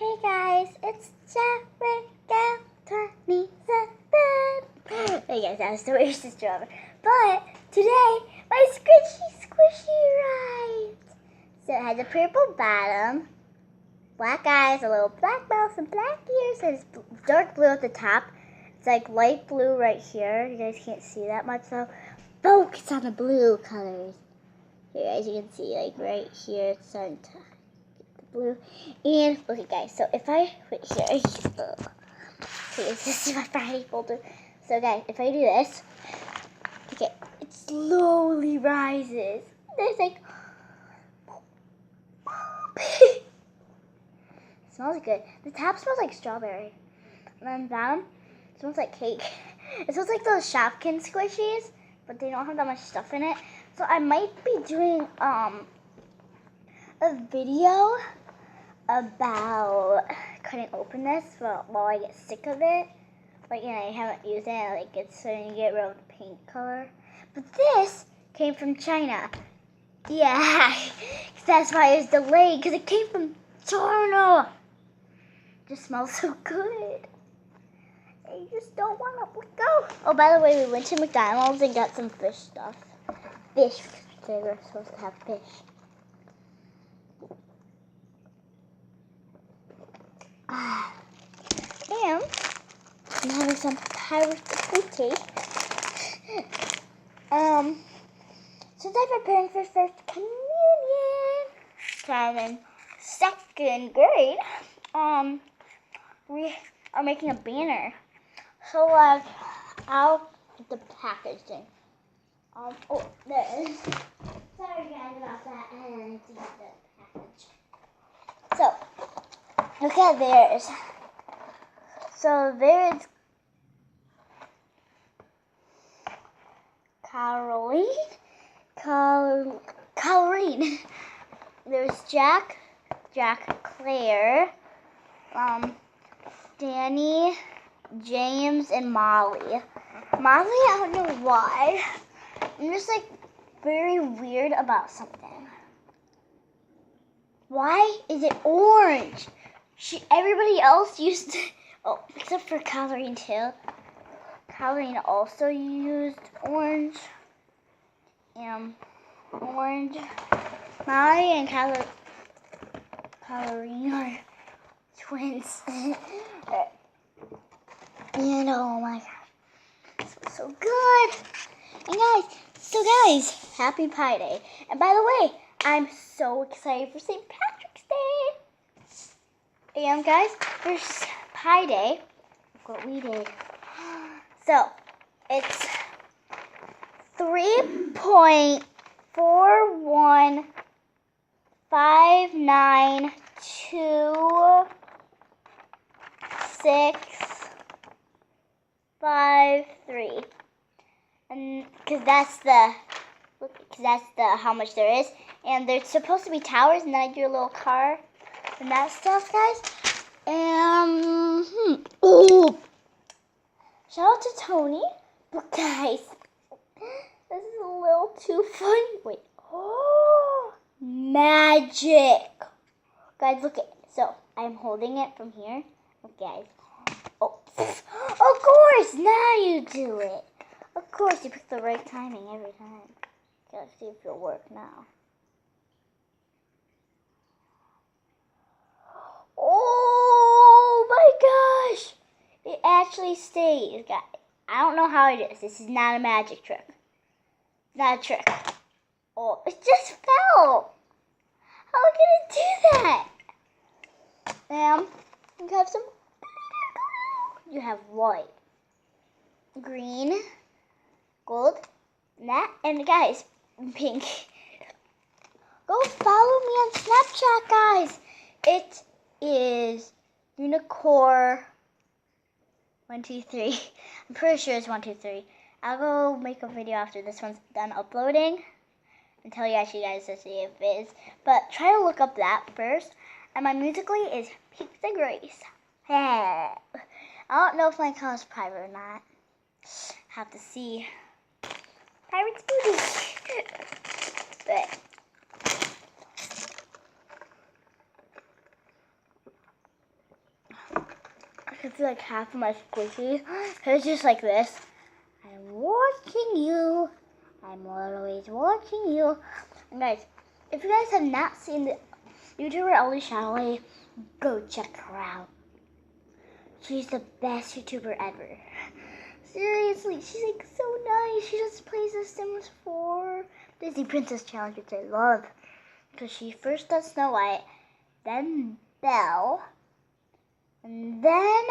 Hey guys, it's Jericho 27. Hey guys, that was the weirdest drama. But today, my squishy rides. So it has a purple bottom, black eyes, a little black mouth, and black ears, and it's dark blue at the top. It's like light blue right here. You guys can't see that much though. Focus on the blue colors. Here, as you can see, like right here, it's starting to blue. And okay guys, so if I put here, okay, this is my Friday folder. So guys, if I do this, okay, it slowly rises. There's like it smells good. The top smells like strawberry. And then bottom smells like cake. It smells like those Shopkins squishies, but they don't have that much stuff in it. So I might be doing a video about cutting open this while I get sick of it. Like, I haven't used it, like it's starting to get rid of the paint color. But this came from China. Yeah, that's why it's delayed, because it came from China. It just smells so good. I just don't want to go. Oh, by the way, we went to McDonald's and got some fish stuff. Fish, they were supposed to have fish. And I'm having some pirate cake. Since I'm preparing for first communion, so I'm in second grade, we are making a banner. So I'll get the packaging. Oh, there it is. Sorry guys about that. I need to get the package. So, look at theirs. So there's Colleen. There's Jack, Claire, Danny, James, and Molly. Molly, I don't know why. I'm just like very weird about something. Why is it orange? Everybody else used to, except for Colleen too. Colleen also used orange. Orange. Molly and Colleen are twins. And oh my gosh, this was so good. And guys, happy Pi Day. And by the way, I'm so excited for St. Patrick's Day. And guys, for Pi Day, look what we did. So, it's 3.4159265 and because that's the how much there is, and there's supposed to be towers, and then I do a little car and that stuff, guys. Oh, shout out to Tony. But guys, this is a little too funny. Wait. Oh, magic. Guys, look at it. So, I'm holding it from here. Look, guys. Oh, of course. Now you do it. Of course, you pick the right timing every time. Gotta see if it'll work now. Oh my gosh. It actually stays, guys. I don't know how it is. This is not a magic trick. It's not a trick. Oh, it just fell. How can it do that? You have some. You have white, green, gold, and guys, pink. Go follow me on Snapchat, guys. It is Unicorn 123. I'm pretty sure it's 123. I'll go make a video after this one's done uploading and tell you guys to see if it is. But try to look up that first. And my Musical.ly is Pizza Grace. I don't know if my account is private or not. Have to see. Pirate's Booty. But can see like half of my squishy. It's just like this. I'm watching you. I'm always watching you. And guys, if you guys have not seen the YouTuber Ellie Shalley, go check her out. She's the best YouTuber ever. Seriously, she's like so nice. She just plays The Sims 4 Disney Princess Challenge, which I love. Because she first does Snow White, then Belle, and then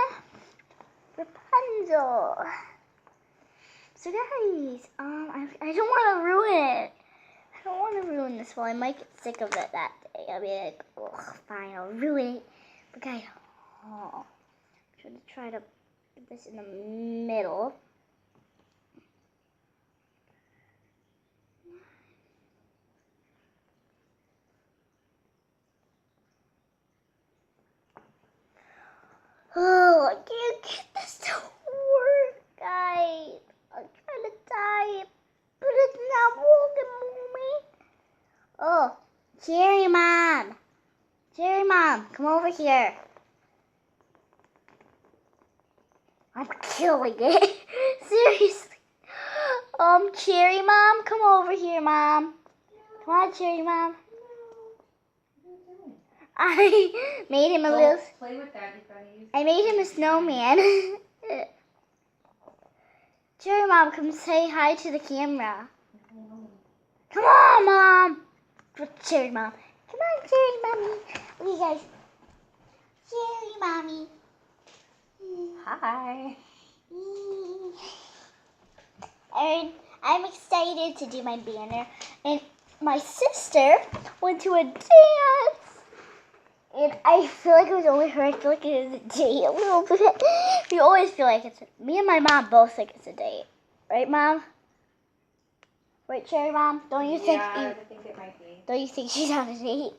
Rapunzel. So guys, I don't want to ruin it. I don't want to ruin this one. I might get sick of it that day. I'll be like, ugh, fine, I'll ruin it. But guys, I'm going to try to put this in the middle. Oh, I can't get this to work, guys. I'm trying to type, but it's not working for me. Oh, Cherry Mom. Cherry Mom, come over here. I'm killing it. Seriously. Cherry Mom, come over here, Mom. Come on, Cherry Mom. I made him a little. Play with that. I made him a snowman. Cherry Mom, come say hi to the camera. Come on, Mom. Cherry Mom. Come on, Cherry Mommy. Look, guys. Cherry Mommy. Hi. And I'm excited to do my banner. And my sister went to a dance. And I feel like it was only her. I feel like it is a date a little bit. We always feel like it's me and my mom both think it's a date. Right, Mom? Right, Cherry Mom? Don't you think? Yeah, I think it might be. Don't you think she's on a date?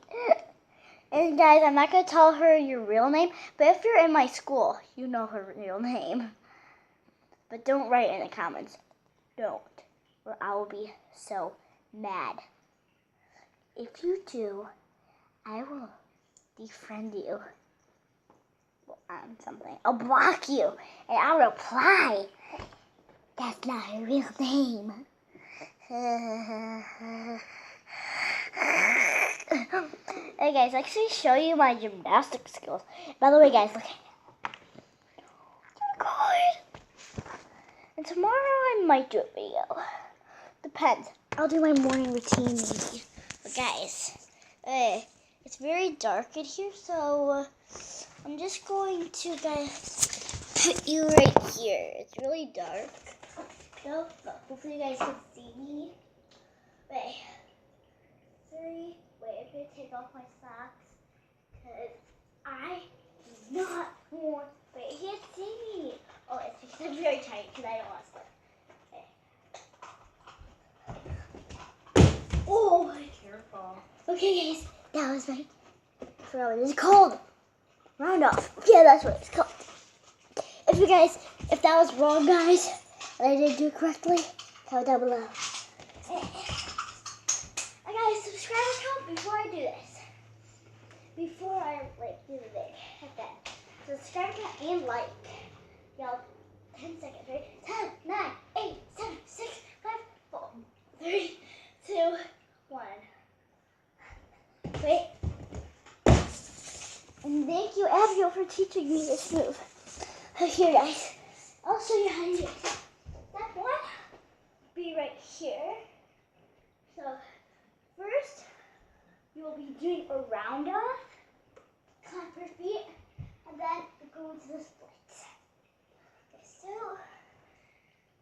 And guys, I'm not going to tell her your real name. But if you're in my school, you know her real name. But don't write in the comments. Don't. Or I will be so mad. If you do, I will defriend you on something. I'll block you and I'll reply. That's not her real name. Hey guys, actually show you my gymnastic skills. By the way, guys, look. Good. And tomorrow I might do a video. Depends. I'll do my morning routine maybe. But guys, it's very dark in here, so I'm just going to, guys, put you right here. It's really dark. So, hopefully you guys can see me. Wait. Wait, I'm going to take off my socks. Because I do not want, wait, I can't see me. Oh, it's because I'm very tight because I don't want to slip. Okay. Oh, Careful. Okay, guys, that was my. I forgot what it's called. Round off. Yeah, that's what it's called. If that was wrong, guys, and I didn't do it correctly, comment down below. And guys, subscribe and comment before I do this. Before I do the thing, like that. Subscribe and like. Y'all, 10 seconds, right? 10, 9, 8, 7, 6, 5, 4, 3, 2, 1. Wait. And thank you, Abigail, for teaching me this move. Here, guys. I'll show you how to do it. Step 1, be right here. So, first, you will be doing a round off. Clap your feet. And then go into the splits. Okay, so,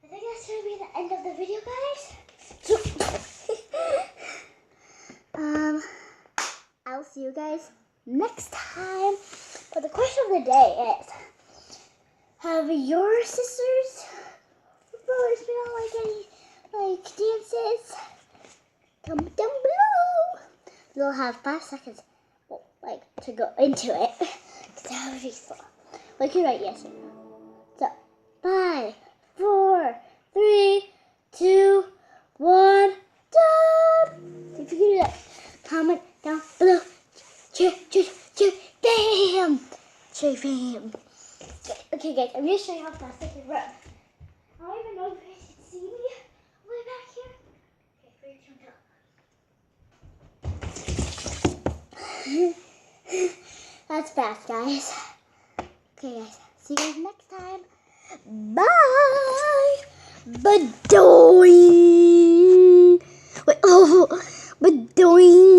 I think that's going to be the end of the video, guys. I'll see you guys next time. But the question of the day is, have your sisters or brothers been on any dances? Comment down below. You'll have 5 seconds to go into it. That would be fun. You're right, yes or no. So 5, 4, 3, 2, 1, done. If you can do that, comment down below. Cheer, cheer, cheer, bam! Cheer, bam. Okay. Okay, guys, I'm gonna show you how fast I can run. I don't even know if you guys can see me way back here. Okay, 3, 2, 1, go. That's fast, guys. Okay, guys, see you guys next time. Bye. Badoing. Wait, oh, badoing.